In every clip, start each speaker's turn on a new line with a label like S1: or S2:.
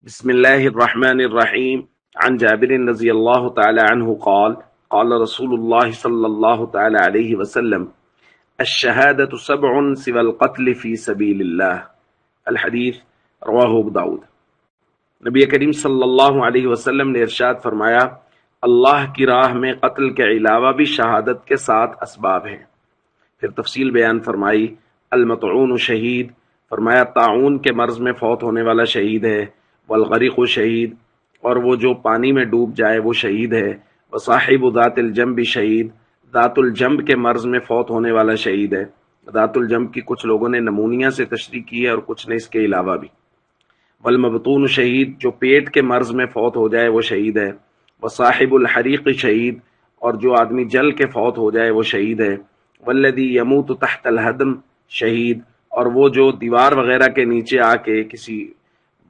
S1: بسم الله الرحمن الرحيم. عن جابر رضي الله تعالى عنه قال قال رسول الله صلى الله تعالى عليه وسلم الشهادة سبع سوى القتل في سبيل الله الحدیث رواہ ابو داؤد۔ نبی کریم صلی اللہ علیہ وسلم نے ارشاد فرمایا، اللہ کی راہ میں قتل کے علاوہ بھی شہادت کے 7 اسباب ہیں۔ پھر تفصیل بیان فرمائی، المطعون شہید، فرمایا طاعون کے مرض میں فوت ہونے والا شہید ہے، والغریق شہید، اور وہ جو پانی میں ڈوب جائے وہ شہید ہے، وصاحب ذات الجنب شہید، ذات الجنب کے مرض میں فوت ہونے والا شہید ہے۔ ذات الجنب کی کچھ لوگوں نے نمونیہ سے تشریح کی ہے اور کچھ نے اس کے علاوہ بھی۔ والمبطون شہید، جو پیٹ کے مرض میں فوت ہو جائے وہ شہید ہے۔ وصاحب الحریق شہید، اور جو آدمی جل کے فوت ہو جائے وہ شہید ہے۔ والذی یموت تحت الہدم شہید، اور وہ جو دیوار وغیرہ کے نیچے آ کے، کسی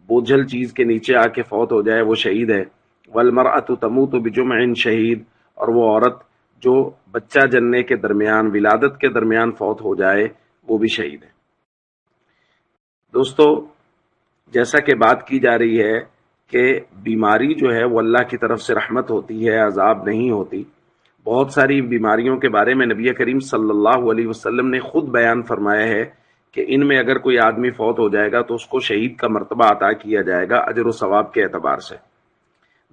S1: بوجھل چیز کے نیچے آ کے فوت ہو جائے وہ شہید ہے۔ والمرأة تموت بجمع شہید، اور وہ عورت جو بچہ جننے کے درمیان، ولادت کے درمیان فوت ہو جائے وہ بھی شہید ہے۔ دوستو، جیسا کہ بات کی جا رہی ہے کہ بیماری جو ہے وہ اللہ کی طرف سے رحمت ہوتی ہے، عذاب نہیں ہوتی۔ بہت ساری بیماریوں کے بارے میں نبی کریم صلی اللہ علیہ وسلم نے خود بیان فرمایا ہے کہ ان میں اگر کوئی آدمی فوت ہو جائے گا تو اس کو شہید کا مرتبہ عطا کیا جائے گا اجر و ثواب کے اعتبار سے۔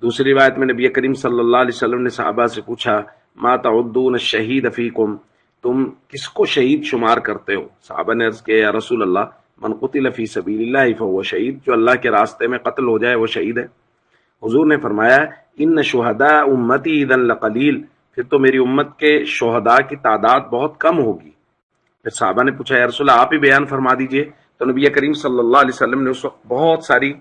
S1: دوسری روایت میں نبی کریم صلی اللہ علیہ وسلم نے صحابہ سے پوچھا، ما تعدون الشہید فیکم، تم کس کو شہید شمار کرتے ہو؟ صحابہ نے عرض کیا، یا رسول اللہ، من قتل فی سبیل اللہ فہو شہید، جو اللہ کے راستے میں قتل ہو جائے وہ شہید ہے۔ حضور نے فرمایا، ان شہداء امتی اذن لقلیل، پھر تو میری امت کے شہداء کی تعداد بہت کم ہوگی۔ پھر صحابہ نے پوچھا، یا رسول اللہ آپ ہی بیان فرما دیجئے۔ تو نبی کریم صلی اللہ علیہ وسلم نے اس وقت بہت ساری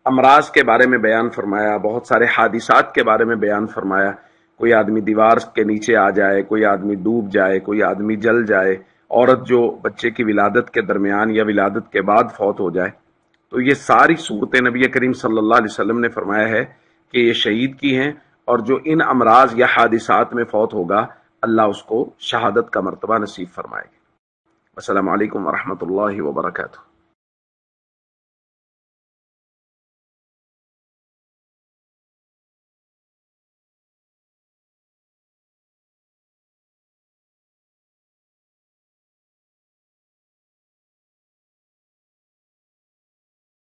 S1: امراض کے بارے میں بیان فرمایا، بہت سارے حادثات کے بارے میں بیان فرمایا۔ کوئی آدمی دیوار کے نیچے آ جائے، کوئی آدمی ڈوب جائے، کوئی آدمی جل جائے، عورت جو بچے کی ولادت کے درمیان یا ولادت کے بعد فوت ہو جائے۔ تو یہ ساری صورتیں نبی کریم صلی اللہ علیہ وسلم نے فرمایا ہے کہ یہ شہید کی ہیں، اور جو ان امراض یا حادثات میں فوت ہوگا اللہ اس کو شہادت کا مرتبہ نصیب فرمائے گا۔ السلام علیکم ورحمۃ اللہ وبرکاتہ۔